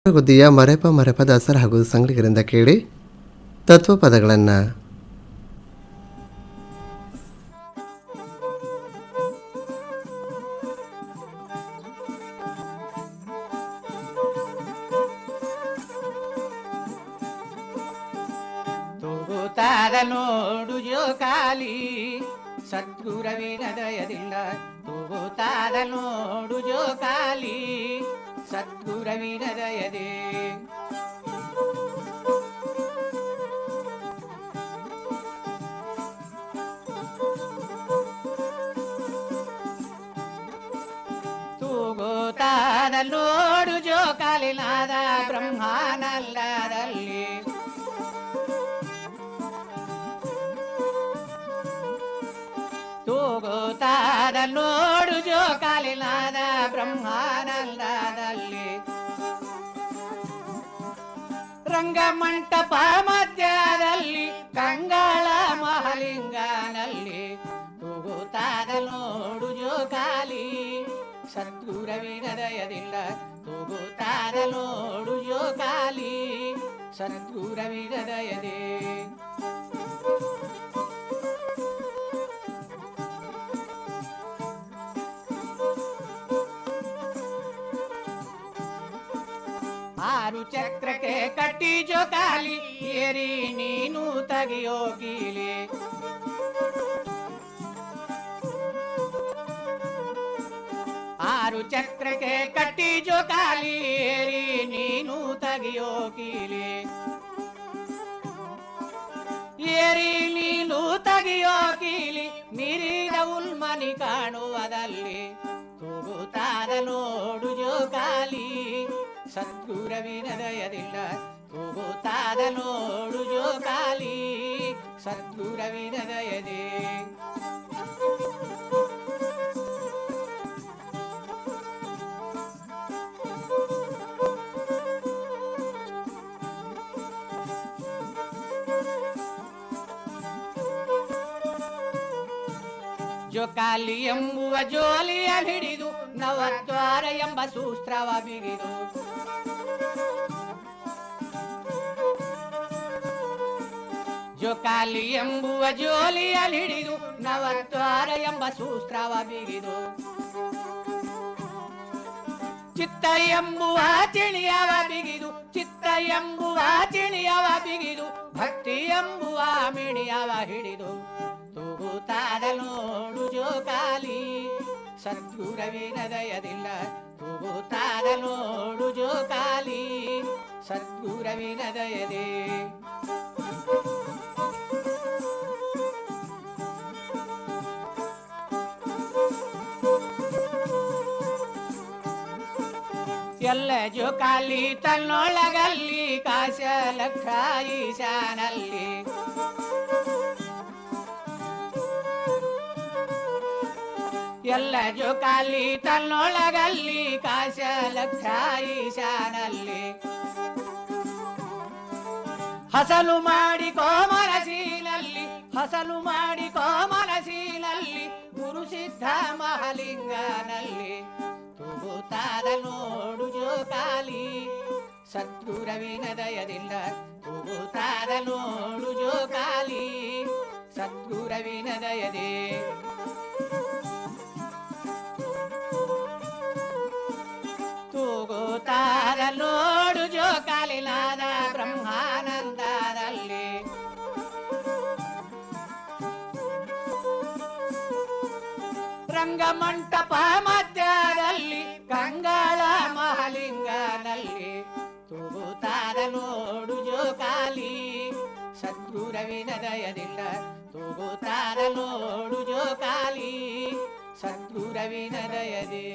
ಗುದ್ದಿಯ ಮರೆಪ ದಾಸರ ಹಾಗೂ ಸಂಗಡಿಗರಿಂದ ಕೇಳಿ ತತ್ವಪದಗಳನ್ನು. ತೂಗುತ್ತಾದ ನೋಡು ಜೋಕಾಲಿ ಸದ್ಗುರವಿನ ದಯದಿಂದ, ತೂಗುತ್ತಾದ ನೋಡು ಜೋಕಾಲಿ ಸದ್ಗುರವಿನ ದಯದೆ. ತೂಗುತ್ತಾದ ನೋಡು ಜೋಕಾಲಿ ನಾದ ಬ್ರಹ್ಮಾನಲ್ಲದಲ್ಲಿ, ತೂಗುತ್ತಾದ ನೋಡು ಜೋಕಾಲಿನಾದ ಬ್ರಹ್ಮಾನಂದದಲ್ಲಿ. ರಂಗಮಂಟಪ ಮಧ್ಯದಲ್ಲಿ ಕಂಗಳ ಮಹಾಲಿಂಗನಲ್ಲಿ, ತೂಗುತ್ತಾದ ನೋಡು ಜೋಕಾಲಿ ಸದ್ಗುರವಿನ ದಯದಿಂದ, ತೂಗುತ್ತಾದ ನೋಡು ಜೋಕಾಲಿ ಸದ್ಗುರವಿನ ದಯದೆ. ಆರು ಚಕ್ರಕ್ಕೆ ಕಟ್ಟಿ ಜೋಕಾಲಿ ಏರಿ ನೀನು ತೆಗೆಯೋ ಕೀಲಿ, ಆರು ಚಕ್ರಕ್ಕೆ ಕಟ್ಟಿ ಜೋಕಾಲಿ ಏರಿ ನೀನು ತೆಗೆಯೋ ಕೀಲಿ, ಏರಿ ನೀನು ತೆಗೆಯೋ ಕೀಲಿ ಮೀರಿದ ಉಲ್ಮನಿ ಕಾಣುವುದಲ್ಲಿ, ತೂಗುತ್ತಾದ ನೋಡು ಜೋಕಾಲಿ ಸದ್ಗುರವಿನ ದಯದಿಂದ, ತೂಗುತ್ತಾದ ನೋಡು ಜೋಕಾಲಿ ಸದ್ಗುರವಿನ ದಯದೆ. ಜೋಕಾಲಿ ಎಂಬುವ ಜೋಲಿಯ ಹಿಡಿದು ನವದ್ವಾರ ಎಂಬ ಸೂಸ್ತ್ರವ ಬಿಗಿದು, ಜೋಕಾಲಿ ಎಂಬುವ ಜೋಲಿಯ ಹಿಡಿದು ನವದ್ವಾರ ಎಂಬ ಸೂಸ್ತ್ರವ ಬಿಗಿದು, ಚಿತ್ತ ಎಂಬುವ ಚಿಣಿಯವ ಬಿಗಿದು, ಚಿತ್ತ ಎಂಬುವ ಚಿಣಿಯವ ಬಿಗಿದು ಭಕ್ತಿ ಎಂಬುವ ಮಿಣಿಯವ ಹಿಡಿದು, ತೂಗುತ್ತಾದ ನೋಡು ಜೋಕಾಲಿ ಸದ್ಗುರವಿನ ದಯದಿಂದ, ತೂಗುತ್ತಾದ ನೋಡು ಜೋಕಾಲಿ ಸದ್ಗುರವಿನ ದಯದೆ. ಎಲ್ಲ ಜೋಕಾಲಿ ತನ್ನೊಳಗಲ್ಲಿ ಕಾಶ ಲಕ್ಷ ಈಶಾನಲ್ಲಿ, ಎಲ್ಲ ಜೋಕಾಲಿ ತನ್ನೊಳಗಲ್ಲಿ ಕಾಶ ಲಕ್ಷ ಈಶಾನಲ್ಲಿ, ಹಸಲು ಮಾಡಿ ಕೋಮನಸೀನಲ್ಲಿ, ಹಸಲು ಮಾಡಿ ಕೋಮನಸೀನಲ್ಲಿ ಗುರು ಸಿದ್ಧ ಮಹಾಲಿಂಗನಲ್ಲಿ, ತೂಗುತ್ತಾದ ನೋಡು ಜೋಕಾಲಿ ಸದ್ಗುರವಿನ ದಯದಿಂದ, ತೂಗುತ್ತಾದ ನೋಡು ಜೋಕಾಲಿ ಸದ್ಗುರವಿನ ದಯದೆ. ತೂಗುತ್ತಾದ ನೋಡು ಜೋಕಾಲಿನಾದ ಬ್ರಹ್ಮಾನಂದದಲ್ಲಿ, ರಂಗಮಂಟಪ ಮಧ್ಯದಲ್ಲಿ ಕಂಗಳ ಮಹಾಲಿಂಗನಲ್ಲಿ, ತೂಗುತ್ತಾದ ನೋಡು ಜೋಕಾಲಿ ಸದ್ಗುರವಿನ ದಯದಿಂದ, ತೂಗುತ್ತಾದ ನೋಡು ಜೋಕಾಲಿ ಸದ್ಗುರವಿನ ದಯದೆ.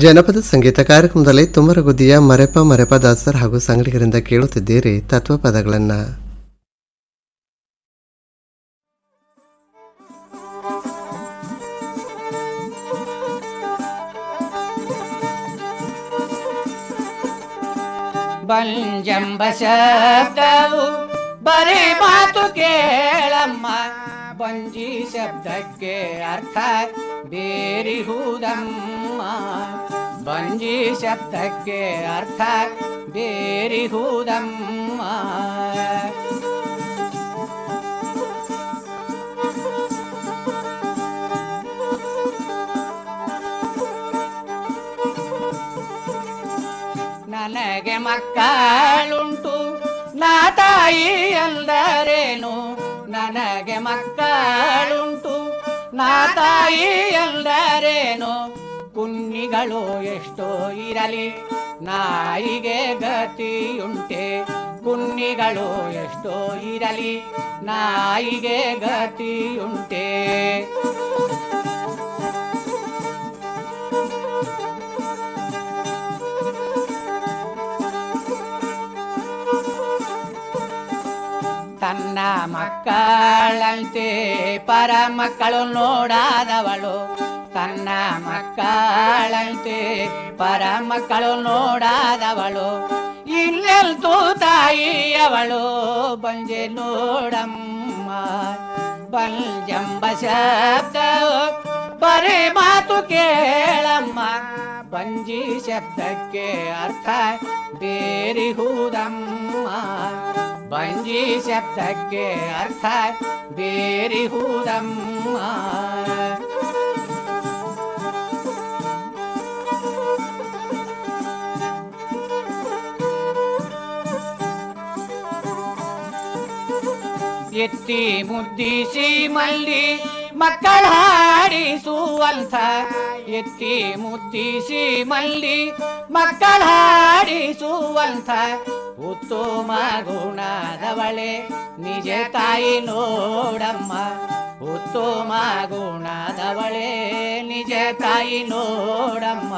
ಜನಪದ ಸಂಗೀತ ಕಾರ್ಯಕ್ರಮದಲ್ಲಿ ತುಮರಗುದ್ದಿಯ ಮರೆಪ ದಾಸರ್ ಹಾಗೂ ಸಂಗಡಿಗರಿಂದ ಕೇಳುತ್ತಿದ್ದೀರಿ ತತ್ವಪದಗಳನ್ನು. ಬಂಜಂಬ ಶಬ್ದವು ಬರೀ ಮಾತು ಕೇಳಮ್ಮ, ಬಂಜಿ ಶಬ್ದಕ್ಕೆ ಅರ್ಥ ಬೇರಿಹುದಮ್ಮ ಬಂಜಿ ಶಬ್ದಕ್ಕೆ ಅರ್ಥ ಬೇರಿಹುದಮ್ಮ ನನಗೆ ಮಕ್ಕಳುಂಟು ನಾ ತಾಯಿ ಎಂದರೇನು ನನಗೆ ಮಕ್ಕಳುಂಟು ನಾ ತಾಯಿ ಎಂದರೇನು ಕುನ್ನಿಗಳು ಎಷ್ಟೋ ಇರಲಿ ನಾಯಿಗೆ ಗತಿಯುಂಟೆ ಕುನ್ನಿಗಳು ಎಷ್ಟೋ ಇರಲಿ ನಾಯಿಗೆ ಗತಿಯುಂಟೆ ತನ್ನ ಮಕ್ಕಳಂತೆ ಪರ ಮಕ್ಕಳು ನೋಡಾದವಳು ತನ್ನ ಮಕ್ಕಳಂತೆ ಪರ ಮಕ್ಕಳು ನೋಡಾದವಳು ಇಲ್ಲೆಲ್ತು ತಾಯಿಯವಳು ಬಂಜೆ ನೋಡಮ್ಮ ಬಂಜಂಬ ಶಬ್ದ ಬರೇ ಮಾತು ಕೇಳಮ್ಮ ಬಂಜಿ ಶಬ್ದಕ್ಕೆ ಅರ್ಥ ಬೇರಿಹುದಮ್ಮ ಬಂಜಿ ಶಬ್ದಕ್ಕೆ ಅರ್ಥ ಬೇರಿಹುದಮ್ಮ ಎತ್ತಿ ಮುದ್ದಿಸಿ ಮಲ್ಲಿ ಮಕ್ಕಳ ಹಾಡಿಸುವಂಥ ಎತ್ತಿ ಮುದ್ದಿಸಿ ಮಲ್ಲಿ ಮಕ್ಕಳ ಹಾಡಿಸುವಂಥ ಉತ್ತಮ ಗುಣದವಳೆ ನಿಜ ತಾಯಿ ನೋಡಮ್ಮ ಉತ್ತಮ ಗುಣದವಳೆ ನಿಜ ತಾಯಿ ನೋಡಮ್ಮ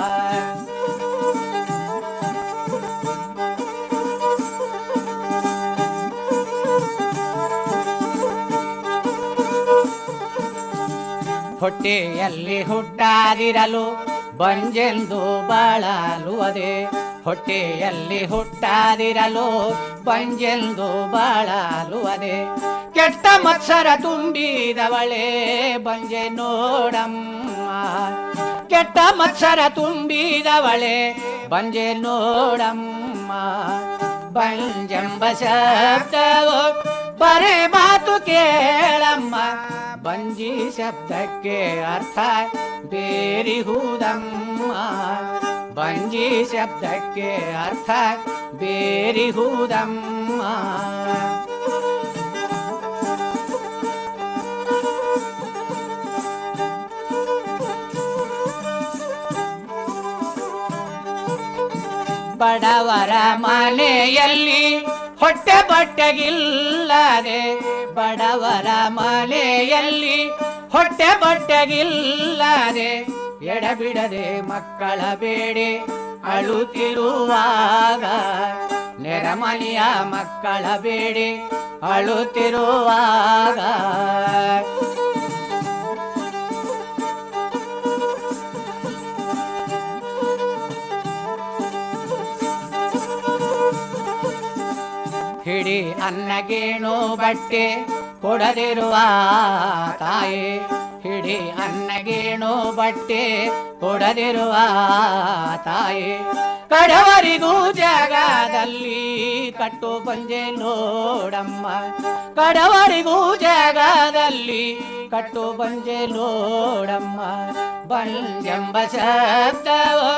ಹೊಟ್ಟೆಯಲ್ಲಿ ಹುಟ್ಟಾದಿರಲು ಬಂಜೆಂದು ಬಾಳಲುವದೆ ಹೊಟ್ಟೆಯಲ್ಲಿ ಹುಟ್ಟಾದಿರಲು ಬಂಜೆಂದು ಬಾಳಲುವದೆ ಕೆಟ್ಟ ಮತ್ಸರ ತುಂಬಿದವಳೆ ಬಂಜೆ ನೋಡಮ್ಮ ಕೆಟ್ಟ ಮತ್ಸರ ತುಂಬಿದವಳೆ ಬಂಜೆ ನೋಡಮ್ಮ ಬಂಜಂಬ ಶಬ್ದವು ಬರೇ ಮಾತು ಕೇಳಮ್ಮ ಬಂಜಿ ಶಬ್ದಕ್ಕೆ ಅರ್ಥ ಬೇರಿಹುದಮ್ಮ ಬಂಜಿ ಶಬ್ದಕ್ಕೆ ಅರ್ಥ ಬೇರಿಹುದಮ್ಮ ಬಡವರ ಮನೆಯಲ್ಲಿ ಹೊಟ್ಟೆ ಬಟ್ಟೆಗಿಲ್ಲದೆ ಬಡವರ ಮನೆಯಲ್ಲಿ ಹೊಟ್ಟೆ ಬಟ್ಟೆಗಿಲ್ಲದೆ ಎಡಬಿಡದೆ ಮಕ್ಕಳ ಬೇಡಿ ಅಳುತ್ತಿರುವಾಗ ನೆರಮನೆಯ ಮಕ್ಕಳ ಬೇಡಿ ಅಳುತ್ತಿರುವಾಗ ಹಿಡಿ ಅನ್ನಗೇಣು ಬಟ್ಟೆ ಕೊಡದಿರುವ ತಾಯಿ ಹಿಡಿ ಅನ್ನಗೇಣು ಬಟ್ಟೆ ಕೊಡದಿರುವ ತಾಯಿ ಕಡವರಿಗೂ ಜಗದಲ್ಲಿ ಕಟ್ಟು ಬಂಜೆ ನೋಡಮ್ಮ ಕಡವರಿಗೂ ಜಗದಲ್ಲಿ ಕಟ್ಟು ಬಂಜೆ ನೋಡಮ್ಮ ಬಂಜೆಂಬ ಶಬ್ದವು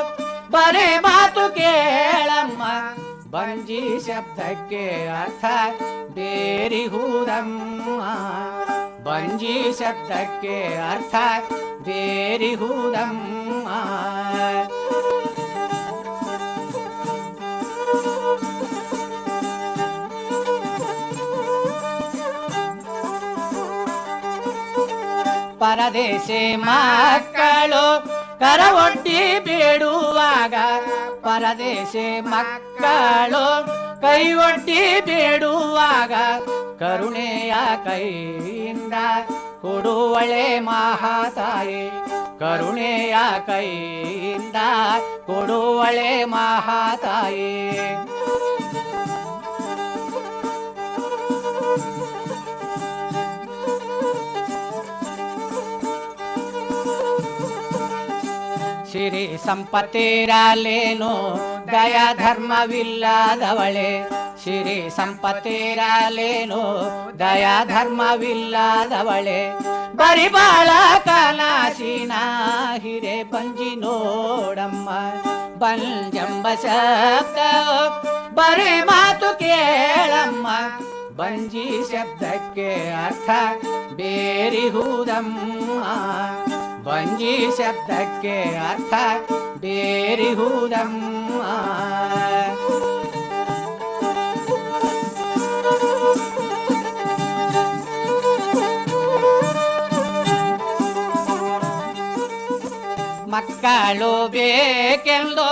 ಬರೇ ಮಾತು ಕೇಳಮ್ಮ ಬಂಜಿ ಶಬ್ದಕ್ಕೆ ಅರ್ಥ ಬೇರಿಹುದಮ್ಮ ಬಂಜಿ ಶಬ್ದಕ್ಕೆ ಅರ್ಥ ಬೇರಿಹುದಮ್ಮ ಪರದೇಶಿ ಮಕ್ಕಳು ಕರವೊಡ್ಡಿ ಬೇಡುವಾಗ ಪರದೇಶಿ ಮಕ್ಕಳು ಕೈ ಒಡ್ಡಿ ಬೇಡುವಾಗ ಕರುಣೆಯ ಕೈಯಿಂದ ಕೊಡುವಳೆ ಮಹಾತಾಯಿ ಕರುಣೆಯ ಕೈಯಿಂದ ಕೊಡುವಳೆ ಮಹಾತಾಯಿ ಸಿರಿ ಸಂಪತ್ತಿರಲೇನು ದಯಾ ಧರ್ಮವಿಲ್ಲದವಳೆ, ಸಿರಿ ಸಂಪತ್ತಿರಲೇನು ದಯಾ ಧರ್ಮವಿಲ್ಲದವಳೆ, ಬರಿ ಬಾಳ ಕಲಾಸಿನ ಹಿರೆ ಬಂಜಿ ನೋಡಮ್ಮ, ಬಂಜಂಬ ಶಬ್ದ ಬರೀ ಮಾತು ಕೇಳಮ್ಮ, ಬಂಜಿ ಶಬ್ದಕ್ಕೆ ಅರ್ಥ ಬೇರಿಹುದಮ್ಮ, ಬಂಜಿ ಶಬ್ದಕ್ಕೆ ಅರ್ಥ ಬೇರಿಹುದಮ್ಮ. ಮಕ್ಕಳು ಬೇಕೆಂದು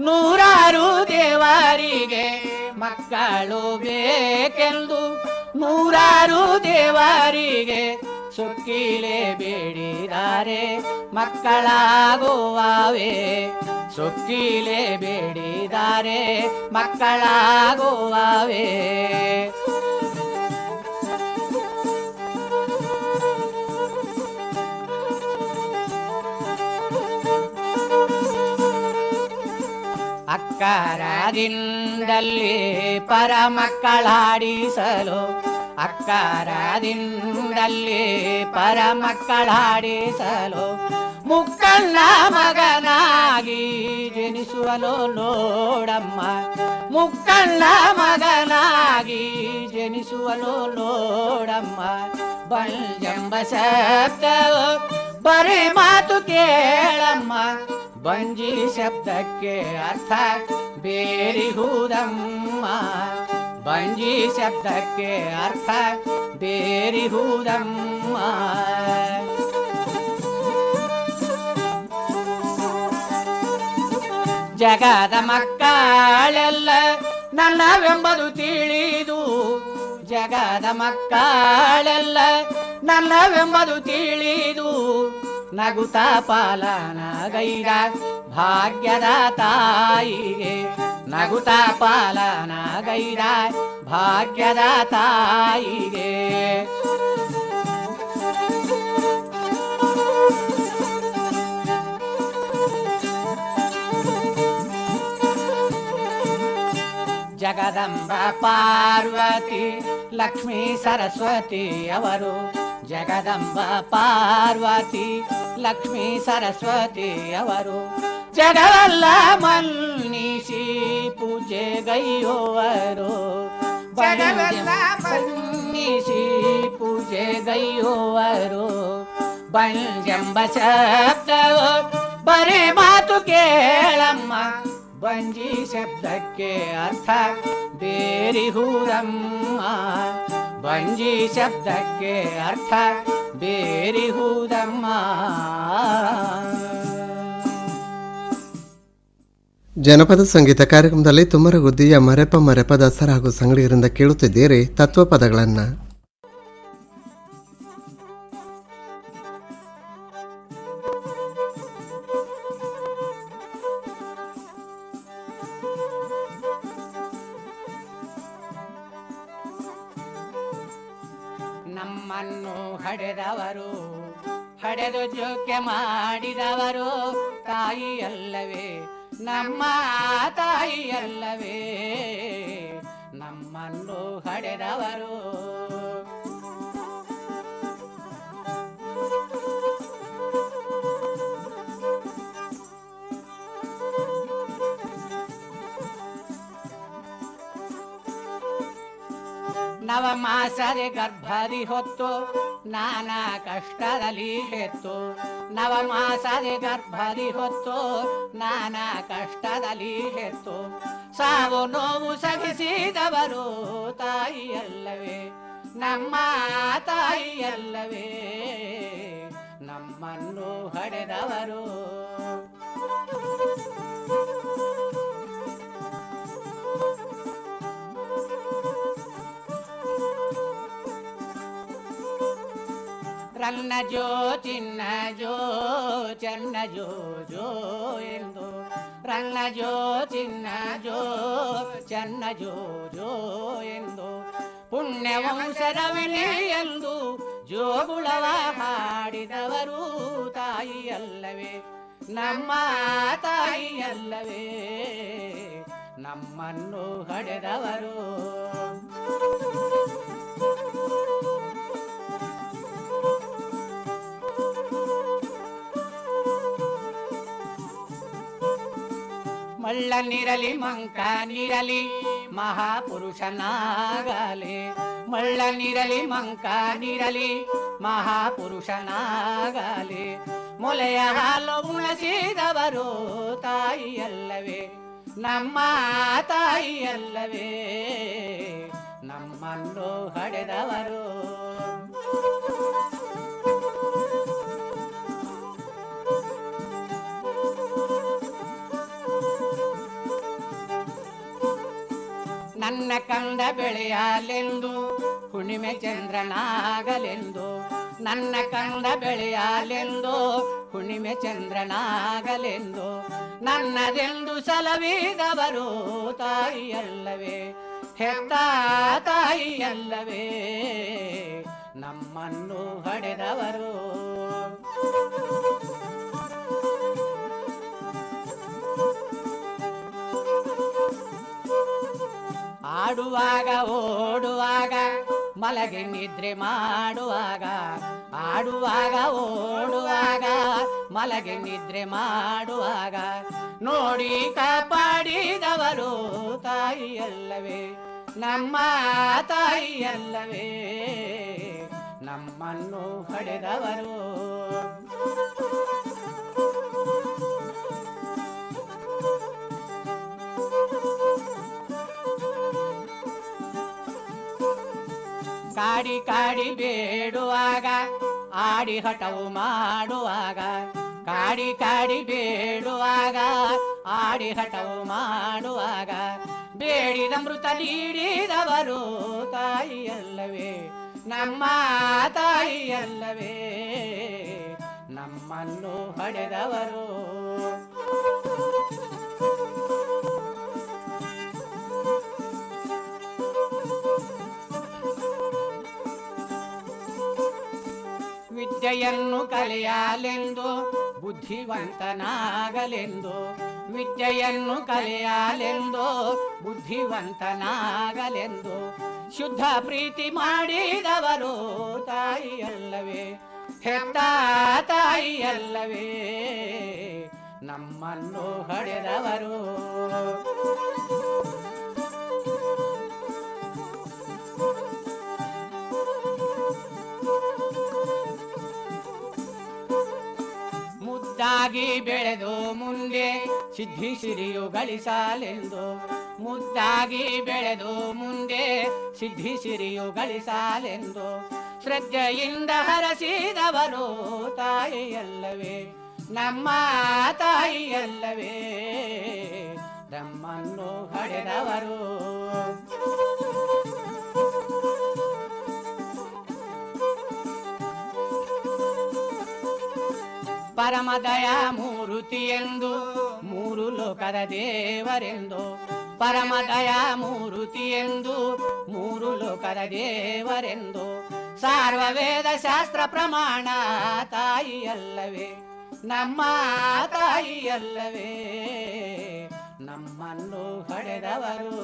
ನೂರಾರು ದೇವರಿಗೆ, ಮಕ್ಕಳು ಬೇಕೆಂದು ನೂರಾರು ದೇವರಿಗೆ, ಸುಕ್ಕಿಲೆ ಬೇಡಿದಾರೆ ಮಕ್ಕಳಾಗುವವೇ, ಸುಕ್ಕಿಲೆ ಬೇಡಿದಾರೆ ಮಕ್ಕಳಾಗುವವೇ. ಅಕ್ಕರದಿಂದಲೇ ಪರ ಮಕ್ಕಳಾಡಿಸಲು, ಅಕ್ಕರದಿಂದಲೇ ಪರ ಮಕ್ಕಳಾಡಿಸಲು, ಮುಕ್ಕಣ್ಣ ಮಗನಾಗಿ ಜನಿಸುವಲು ನೋಡಮ್ಮ, ಮುಕ್ಕಣ್ಣ ಮಗನಾಗಿ ಜನಿಸುವಲು ನೋಡಮ್ಮ, ಬಂಜಂಬ ಶಬ್ದ ಬರೀ ಮಾತು ಕೇಳಮ್ಮ, ಬಂಜಿ ಶಬ್ದಕ್ಕೆ ಅರ್ಥ ಬೇರಿಹುದಮ್ಮ, ಬಂಜಿ ಶಬ್ದಕ್ಕೆ ಅರ್ಥ ಬೇರಿಹುದಮ್ಮ. ಜಗದ ಮಕ್ಕಳೆಲ್ಲ ನನ್ನವೆಂಬುದು ತಿಳಿದು, ಜಗದ ಮಕ್ಕಳೆಲ್ಲ ನನ್ನವೆಂಬುದು ತಿಳಿದು, ನಗುತ್ತ ಪಾಲನಗೈದ ಭಾಗ್ಯದ ತಾಯಿಗೆ, ನಗುತ್ತ ಪಾಲನಗೈದ ಭಾಗ್ಯದ ತಾಯಿಗೆ. ಜಗದಂಬ ಪಾರ್ವತಿ ಲಕ್ಷ್ಮೀ ಸರಸ್ವತಿ ಅವರು, ಜಗದಂಬ ಪಾರ್ವತಿ ಲಕ್ಷ್ಮೀ ಸರಸ್ವತಿ ಅವರು, ಜಗವೆಲ್ಲ ಮನ್ನಿಸಿ ಪೂಜೆಗೈಯುವರು, ಜಗವೆಲ್ಲ ಮನ್ನಿಸಿ ಪೂಜೆಗೈಯುವರು, ಬಂಜಂಬ ಶಬ್ದ ಬರೀ ಮಾತು ಕೇಳಮ್ಮ, ಬಂಜಿ ಶಬ್ದಕ್ಕೆ ಅರ್ಥ ಬೇರಿಹುದಮ್ಮ, ಬಂಜಿ ಶಬ್ದಕ್ಕೆ ಅರ್ಥ ಬೇರಿಹುದಮ್ಮ. ಜನಪದ ಸಂಗೀತ ಕಾರ್ಯಕ್ರಮದಲ್ಲಿ ತುಮರಗುದ್ದಿಯ ಮರೆಪ ಮರೆಪ ದಾಸರ ಹಾಗೂ ಸಂಗಡಿಗರಿಂದ ಕೇಳುತ್ತಿದ್ದೀರಿ ತತ್ವಪದಗಳನ್ನು. ನಮ್ಮನ್ನು ಹಡೆದವರು, ಹಡೆದು ಜೋಕ್ಯ ಮಾಡಿದವರು ತಾಯಿಯಲ್ಲವೇ, ನಮ್ಮ ತಾಯಿಯಲ್ಲವೇ, ನಮ್ಮನ್ನು ಹಡೆದವರು. ನವಮಾಸದೆ ಗರ್ಭದಿ ಹೊತ್ತು ನಾನಾ ಕಷ್ಟದಲ್ಲಿ ಹೆತ್ತು, ನವಮಾಸದೆ ಗರ್ಭದಿ ಹೊತ್ತು ನಾನಾ ಕಷ್ಟದಲ್ಲಿ ಹೆತ್ತು, ಸಾವು ನೋವು ಸಹಿಸಿದವರು ತಾಯಿಯಲ್ಲವೇ, ನಮ್ಮ ತಾಯಿಯಲ್ಲವೇ, ನಮ್ಮನ್ನು ಹಡೆದವರು. ರನ್ನ ಜೋ ಚಿನ್ನ ಜೋ ಚೆನ್ನ ಜೋ ಜೋ ಎಂದು, ರನ್ನ ಜೋ ಚಿನ್ನ ಜೋ ಚೆನ್ನ ಜೋ ಜೋ ಎಂದು, ಪುಣ್ಯವಂಶರವಿನಿ ಎಂದು ಜೋಗುಳವ ಹಾಡಿದವರು ತಾಯಿಯಲ್ಲವೇ, ನಮ್ಮ ತಾಯಿಯಲ್ಲವೇ ನಮ್ಮನ್ನು ಹಡೆದವರು. ಮಳ್ಳನಿರಲಿ ಮಂಕನಿರಲಿ ಮಹಾಪುರುಷನಾಗಲಿ, ಮಳ್ಳನಿರಲಿ ಮಂಕನಿರಲಿ ಮಹಾಪುರುಷನಾಗಲಿ, ಮೊಲೆಯ ಹಾಲು ಉಣಸಿದವರು ತಾಯಿಯಲ್ಲವೇ ನಮ್ಮ ತಾಯಿಯಲ್ಲವೇ ನಮ್ಮನ್ನು ಹಡೆದವರು. ನನ್ನ ಕಂದ ಬೆಳೆಯಲೆಂದು ಹುಣ್ಣಿಮೆ ಚಂದ್ರನಾಗಲೆಂದು, ನನ್ನ ಕಂದ ಬೆಳೆಯಲೆಂದು ಹುಣ್ಣಿಮೆ ಚಂದ್ರನಾಗಲೆಂದು, ನನ್ನದೆಂದು ಸಲವಿದವರು ತಾಯಿಯಲ್ಲವೇ ಹೆತ್ತ ತಾಯಿಯಲ್ಲವೇ ನಮ್ಮನ್ನು ಹಡೆದವರು. ಆಡುವಾಗ ಓಡುವಾಗ ಮಲಗಿ ನಿದ್ರೆ ಮಾಡುವಾಗ, ಆಡುವಾಗ ಓಡುವಾಗ ಮಲಗಿ ನಿದ್ರೆ ಮಾಡುವಾಗ, ನೋಡಿ ಕಾಪಾಡಿದವರು ತಾಯಿಯಲ್ಲವೇ ನಮ್ಮ ತಾಯಿಯಲ್ಲವೇ ನಮ್ಮನ್ನು ಹಡೆದವರು. ಕಾಡಿ ಕಾಡಿ ಬೇಡುವಾಗ ಆಡಿ ಹಠವು ಮಾಡುವಾಗ, ಕಾಡಿ ಕಾಡಿ ಬೇಡುವಾಗ ಆಡಿ ಹಠವು ಮಾಡುವಾಗ, ಬೇಡಿದ ಮೃತ ನೀಡಿದವರು ತಾಯಿಯಲ್ಲವೇ ನಮ್ಮ ತಾಯಿಯಲ್ಲವೇ ನಮ್ಮನ್ನು ಹಡೆದವರು. ವಿದ್ಯೆಯನ್ನು ಕಲಿಯಲೆಂದು ಬುದ್ಧಿವಂತನಾಗಲೆಂದು, ವಿದ್ಯೆಯನ್ನು ಕಲಿಯಲೆಂದು ಬುದ್ಧಿವಂತನಾಗಲೆಂದು, ಶುದ್ಧ ಪ್ರೀತಿ ಮಾಡಿದವರು ತಾಯಿಯಲ್ಲವೇ ಹೆತ್ತ ತಾಯಿಯಲ್ಲವೇ ನಮ್ಮನ್ನು ಹಡೆದವರು. ಮುದ್ದಾಗಿ ಬೆಳೆದು ಮುಂದೆ ಸಿದ್ಧಿ ಸಿರಿಯು ಗಳಿಸಲೆಂದು, ಮುದ್ದಾಗಿ ಬೆಳೆದು ಮುಂದೆ ಸಿದ್ಧಿ ಸಿರಿಯು ಗಳಿಸಲೆಂದು, ಶ್ರದ್ಧೆಯಿಂದ ಹರಸಿದವರು ತಾಯಿಯಲ್ಲವೇ ನಮ್ಮ ತಾಯಿಯಲ್ಲವೇ ನಮ್ಮನ್ನು ಹಡೆದವರು. ಪರಮದಯ ಮೂರುತಿ ಎಂದು ಮೂರು ಲೋಕದ ದೇವರೆಂದು, ಪರಮದಯ ಮೂರುತಿ ಎಂದು ಮೂರು ಲೋಕದ ದೇವರೆಂದು, ಸಾರ್ವವೇದ ಶಾಸ್ತ್ರ ಪ್ರಮಾಣ ತಾಯಿಯಲ್ಲವೇ ನಮ್ಮ ತಾಯಿಯಲ್ಲವೇ ನಮ್ಮನ್ನು ಹಡೆದವರು.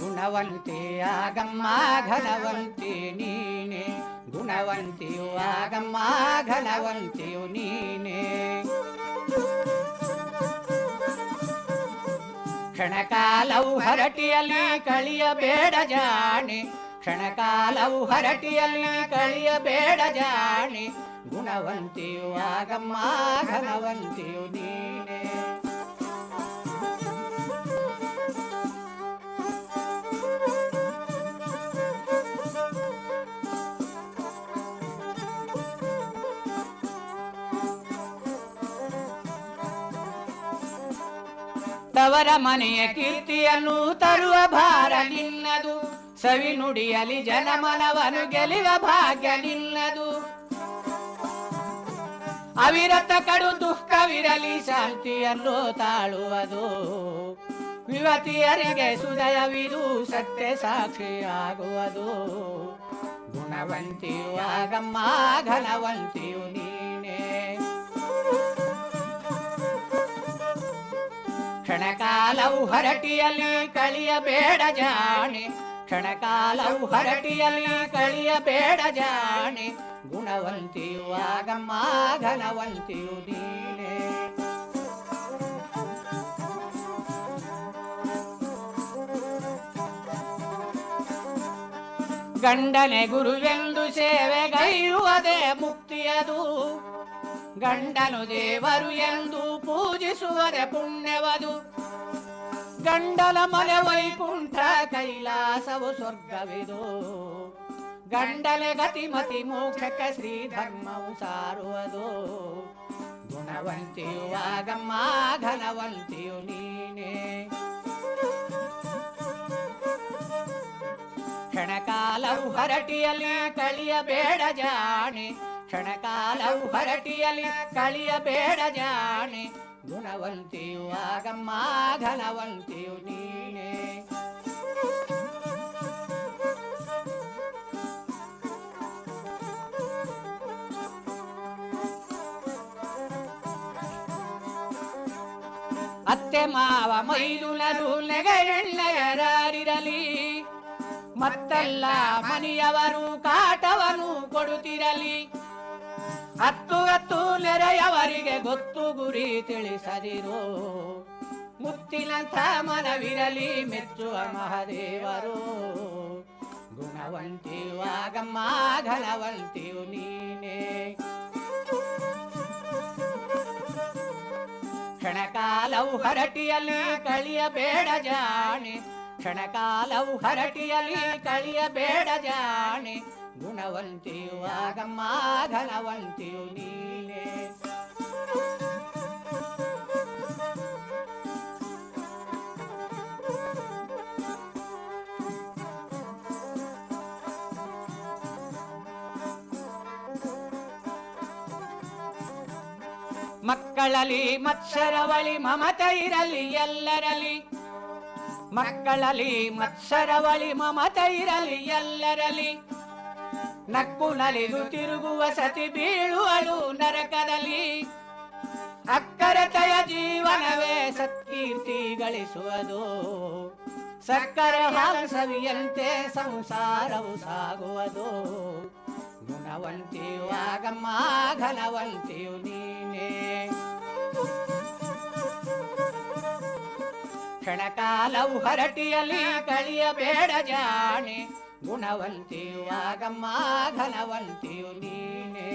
ಗುಣವಂತೆ ಆಗಮ್ಮ ಘನವಂತೆ ನೀನೆ, ಗುಣವಂತೆಯು ಆಗಮ್ಮ ಘನವಂತೆಯು ನೀನೆ. ಕ್ಷಣಕಾಲವು ಹರಟಿಯಲ್ಲಿ ಕಳಿಯಬೇಡ ಜಾಣೆ, ಕ್ಷಣಕಾಲವು ಹರಟಿಯಲ್ಲಿ ಕಳಿಯಬೇಡ ಜಾಣೆ, ಗುಣವಂತೆಯು ಆಗಮ್ಮ ಘನವಂತೆಯು ನೀನೆ. ತವರ ಮನೆಯ ಕೀರ್ತಿಯನ್ನು ತರುವ ಭಾರ ನಿನ್ನದು, ಸವಿ ನುಡಿಯಲಿ ಜನಮನವನು ಗೆಲುವ ಭಾಗ್ಯ ನಿನ್ನದು. ಅವಿರತ ಕಡು ದುಃಖವಿರಲಿ ಶಾಂತಿಯಲ್ಲೋ ತಾಳುವುದು, ಯುವತಿಯರಿಗೆ ಸುದಯವಿದು ಸತ್ಯ ಸಾಕ್ಷಿಯಾಗುವುದು. ಗುಣವಂತಿಯು ಆಗಮ್ಮ ಘನವಂತಿಯು ನೀನೇ. ಕ್ಷಣಕಾಲವು ಹರಟಿಯಲ್ಲಿ ಕಳಿಯಬೇಡ ಜಾಣೆ, ಕ್ಷಣಕಾಲವು ಹರಟಿಯಲ್ಲಿ ಕಳಿಯಬೇಡ ಜಾಣೆ. ಗುಣವಂತಿಯು ಆಗಮ್ಮ ಘನವಂತಿಯು ನೀನೇ. ಗಂಡನೆ ಗುರುವೆಂದು ಸೇವೆಗೈಯುವುದೇ ಮುಕ್ತಿಯದು, ಗಂಡನು ದೇವರು ಎಂದು ಪೂಜಿಸುವುದೇ ಪುಣ್ಯವದು. ಗಂಡನ ಮನೆ ವೈಕುಂಠ ಕೈಲಾಸವು ಸ್ವರ್ಗವಿದು, ಗಂಡನೆ ಗತಿಮತಿ ಮೋಕ್ಷಕ್ಕೆ ಶ್ರೀಧರ್ಮವು ಸಾರುವುದು. ಗುಣವಂತಿಯು ಆಗಮ್ಮ ಘನವಂತಿಯು ನೀನೇ. ಕ್ಷಣಕಾಲವು ಹರಟಿಯಲ್ಲಿ ಕಳಿಯಬೇಡ ಜಾಣೆ, ಕ್ಷಣಕಾಲವು ಹರಟಿಯಲ್ಲಿ ಕಳಿಯಬೇಡ ಜಾಣೆ. ಗುಣವಂತಿಯು ಆಗಮ್ಮ ಘನವಂತಿಯು ನೀನೇ. ಅತ್ತೆ ಮಾವ ಮೈದುನರು ನೆಗೆಯೆಣ್ಣೆಯರಾರಿರಲಿ, ಮತ್ತೆಲ್ಲ ಮನೆಯವರು ಕಾಟವನ್ನು ಕೊಡುತ್ತಿರಲಿ. ಹತ್ತು ಹತ್ತು ನೆರೆಯವರಿಗೆ ಗೊತ್ತು ಗುರಿ ತಿಳಿಸದಿರೋ, ಮುತ್ತಿನಂಥ ಮನವಿರಲಿ ಮೆಚ್ಚುವ ಮಹದೇವರು. ಗುಣವಂತಿಯು ಆಗಮ್ಮ ಘನವಂತಿಯು ನೀನೇ. ಕ್ಷಣಕಾಲವು ಹರಟಿಯಲ್ಲಿ ಕಳಿಯಬೇಡ ಜಾಣೆ, ಕ್ಷಣಕಾಲವು ಹರಟಿಯಲ್ಲಿ ಕಳಿಯಬೇಡ ಜಾಣೆ. ಗುಣವಂತಿಯು ಆಗಮ್ಮ ಘನವಂತಿಯು ನೀನೇ. ಮಕ್ಕಳಲ್ಲಿ ಮತ್ಸರವಳಿ ಮಮತೆ ಇರಲಿ ಎಲ್ಲರಲ್ಲಿ, ಮಕ್ಕಳಲ್ಲಿ ಮತ್ಸರವಳಿ ಮಮತೆ ಇರಲಿ ಎಲ್ಲರಲ್ಲಿ. ನಕ್ಕು ನಲಿದು ತಿರುಗುವ ಸತಿ ಬೀಳುವಳು ನರಕದಲ್ಲಿ, ಅಕ್ಕರತೆಯ ಜೀವನವೇ ಸತ್ಕೀರ್ತಿ ಗಳಿಸುವುದು. ಸಕ್ಕರೆ ಹಾಲು ಸವಿಯಂತೆ ಸಂಸಾರವು ಸಾಗುವುದು. ಗುಣವಂತಿಯು ಆಗಮ್ಮ ಘನವಂತಿಯು ನೀನೇ. ಕ್ಷಣಕಾಲವು ಹರಟಿಯಲ್ಲಿ ಕಳಿಯಬೇಡ ಜಾಣೆ, ಗುಣವಂತಿಯು ಆಗಮ್ಮ ಘನವಂತಿಯು ನೀನೇ.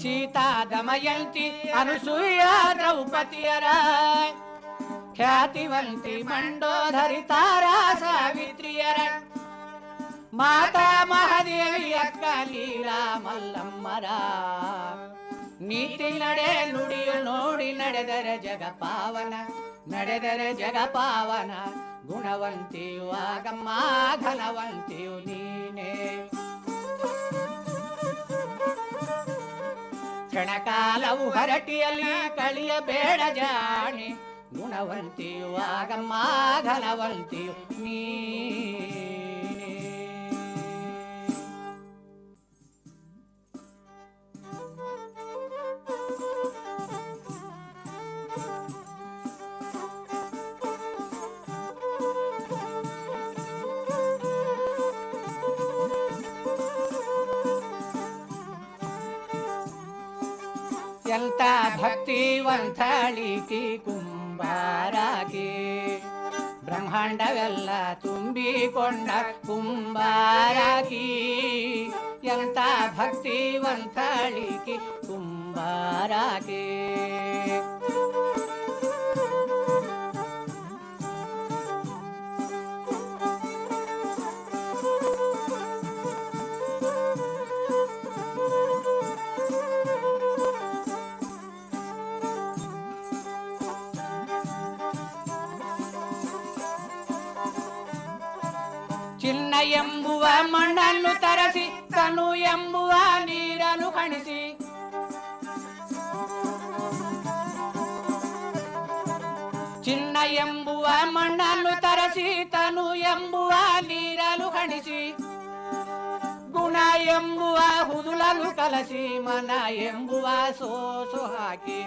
ಸೀತಾ ದಮಯಂತಿ ಅನುಸೂಯ ದ್ರೌಪದಿಯರ, ಖ್ಯಾತಿವಂತಿ ಮಂಡೋದರಿ ತಾರಾ ಸಾವಿತ್ರಿಯರ, ಮಾತಾ ಮಹಾದೇವಿ ಅಕ್ಕ ಲೀಲಾ ಮಲ್ಲಮ್ಮರ. ನೀತಿ ನಡೆ ನುಡಿಯು ನೋಡಿ ನಡೆದರೆ ಜಗ ಪಾವನ, ನಡೆದರೆ ಜಗ ಪಾವನ. ಗುಣವಂತಿಯು ಆಗಮ್ಮ ಘನವಂತಿಯು ನೀನೇ. ಕ್ಷಣಕಾಲವು ಹರಟಿಯಲ್ಲಿ ಕಳಿಯಬೇಡ ಜಾಣೆ, ಗುಣವಂತಿಯು ಆಗಮ್ಮ ಘನವಂತಿಯು ನೀನೇ. ಎಂತ ಭಕ್ತಿವಂತಳಿಕಿ ಕುಂಬಾರಾಕಿ, ಬ್ರಹ್ಮಾಂಡವೆಲ್ಲ ತುಂಬಿಕೊಂಡ ಕುಂಬಾರಾಕಿ. ಎಂತ ಭಕ್ತಿವಂತಳಿಕಿ ಕುಂಬಾರಾಕಿ. ಚಿನ್ನ ಎಂಬುವ ಮಣ್ಣನ್ನು ತರಸಿ ತನು ಎಂಬುವ ನೀರನ್ನು ಕಣಿಸಿ ಚಿನ್ನ ಎಂಬುವ ಮಣ್ಣನ್ನು ತರಸಿ ತನು ಎಂಬುವ ನೀರಲು ಹಣಿಸಿ ಗುಣ ಎಂಬುವ ಹುದುಲಲು ಕಲಸಿ ಮನ ಎಂಬುವ ಸೋಸು ಹಾಕಿ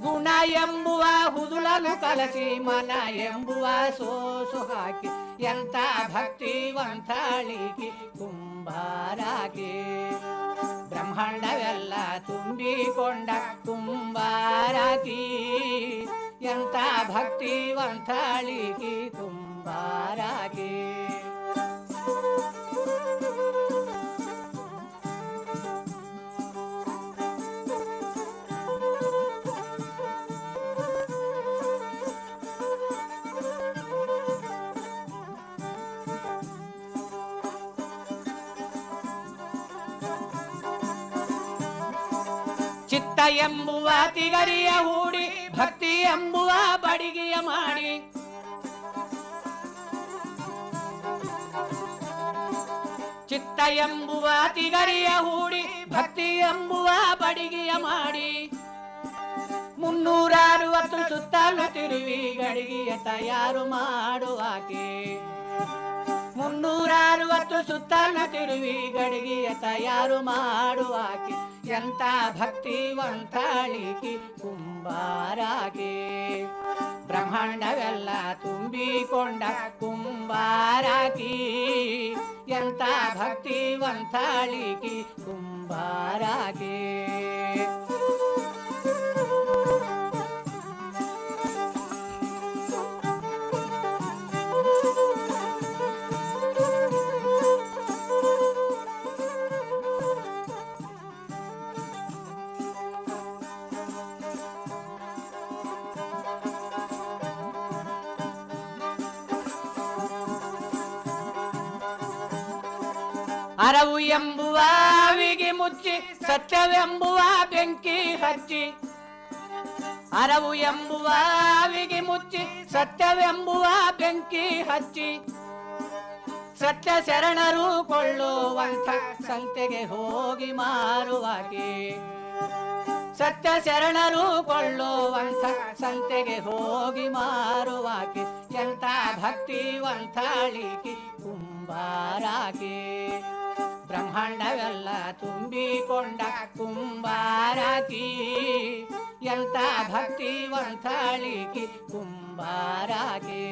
ಗುಣ ಎಂಬುವ ಹುದುಲಲು ಕಲಸಿ ಮನ ಎಂಬುವ ಸೋಸು ಹಾಕಿ ಎಂತ ಭಕ್ತಿವಂತಾಳಿಗೆ ಕುಂಬಾರಾಗಿ ಬ್ರಹ್ಮಾಂಡವೆಲ್ಲ ತುಂಬಿಕೊಂಡ ಕುಂಬಾರಾಗಿ ಎಂತ ಭಕ್ತಿವಂತಾಳಿಗೆ ಕುಂಬಾರಾಗಿ ಚಿತ್ತ ಎಂಬುವ ತಿಗರಿಯ ಹೂಡಿ ಭಕ್ತಿ ಎಂಬುವ ಬಡಿಗೆಯ ಮಾಡಿ ಚಿತ್ತ ಎಂಬುವ ತಿಗರಿಯ ಹೂಡಿ ಭಕ್ತಿ ಎಂಬುವ ಬಡಿಗೆಯ ಮಾಡಿ 360 ಸುತ್ತಲೂ ತಿರುವಿ ಗಡಿಗೆಯ ತಯಾರು ಮಾಡುವಾಕೆ 360 ಸುತ್ತಲೂ ತಿರುವಿ ಗಡಿಗೆಯ ತಯಾರು ಮಾಡುವಾಕೆ ಎಂತ ಭಕ್ತಿವಂತಾಳಿಕೆ ಕುಂಬಾರಾಗೆ ಬ್ರಹ್ಮಾಂಡವೆಲ್ಲ ತುಂಬಿಕೊಂಡ ಕುಂಬಾರಾಗಿ ಎಂತ ಭಕ್ತಿವಂತಾಳಿಕೆ ಕುಂಬಾರಾಗೆ ಅರವು ಎಂಬುವ ಆವಿಗೆ ಮುಚ್ಚಿ ಸತ್ಯವೆಂಬುವ ಬೆಂಕಿ ಹಚ್ಚಿ ಅರವು ಎಂಬುವ ಆವಿಗೆ ಮುಚ್ಚಿ ಸತ್ಯವೆಂಬುವ ಬೆಂಕಿ ಹಚ್ಚಿ ಸತ್ಯ ಶರಣರು ಕೊಳ್ಳುವಂಥ ಸಂತೆಗೆ ಹೋಗಿ ಮಾರುವಾಗೆ ಸತ್ಯ ಶರಣರು ಕೊಳ್ಳುವಂಥ ಸಂತೆಗೆ ಹೋಗಿ ಮಾರುವಾಗೆ ಎಂತ ಭಕ್ತಿವಂತಾಳಿಕೆ ಕುಂಬಾರಾಗೆ ಬ್ರಹ್ಮಾಂಡವೆಲ್ಲ ತುಂಬಿಕೊಂಡ ಕುಂಬಾರಾಗಿ ಎಂತ ಭಕ್ತಿವಂತಾಳಿಕೆ ಕುಂಬಾರಾಗೆ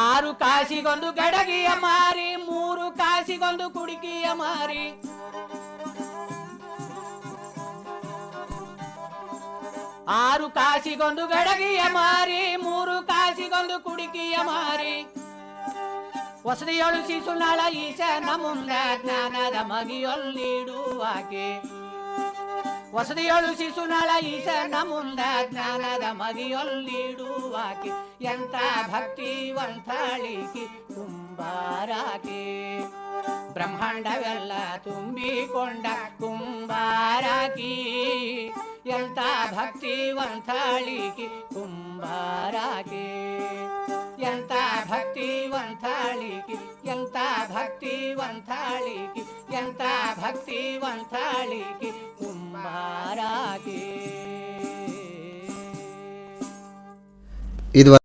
ಆರು ಕಾಸಿಗೊಂದು ಗಡಗಿಯ ಮಾರಿ 3 ಕಾಸಿಗೊಂದು ಕುಡಿಕಿಯ ಮಾರಿ ಆರು ಕಾಸಿಗೊಂದು ಗಡಗಿಯ ಮಾರಿ 3 ಕಾಸಿಗೊಂದು ಕುಡಿಕಿಯ ಮಾರಿ ಹೊಸದಿಯೊಳು ಶಿಶುನಾಳ ಈಶನ ಮುಂದ ಜ್ಞಾನದ ಮಗಿಯೊಲ್ಲಿಡುವಾಗೆ ಹೊಸದಿಯೊಳು ಶಿಶುನಾಳ ಈಶನ ಮುಂದ ಜ್ಞಾನದ ಮಗಿಯೊಲ್ಲಿಡುವಾಕೆ ಎಂತ ಭಕ್ತಿವಂತಾಳಿಕೆ ಕುಂಬಾರಾಗೆ ಬ್ರಹ್ಮಾಂಡವೆಲ್ಲ ತುಂಬಿಕೊಂಡ ಕುಂಬಾರಾಗಿ ಎಂತ ಭಕ್ತಿವಂತಾಳಿಕೆ ಕುಂಬಾರಾಗೆ ಎಂತ ಭಕ್ತಿವಂತಾಳಿಕೆ ಎಂತ ಭಕ್ತಿವಂತಾಳಿಕೆ ಎಂತ ಭಕ್ತಿವಂತಾಳಿಕೆ ಕುಂಬಾರಾಗೆ ಇದು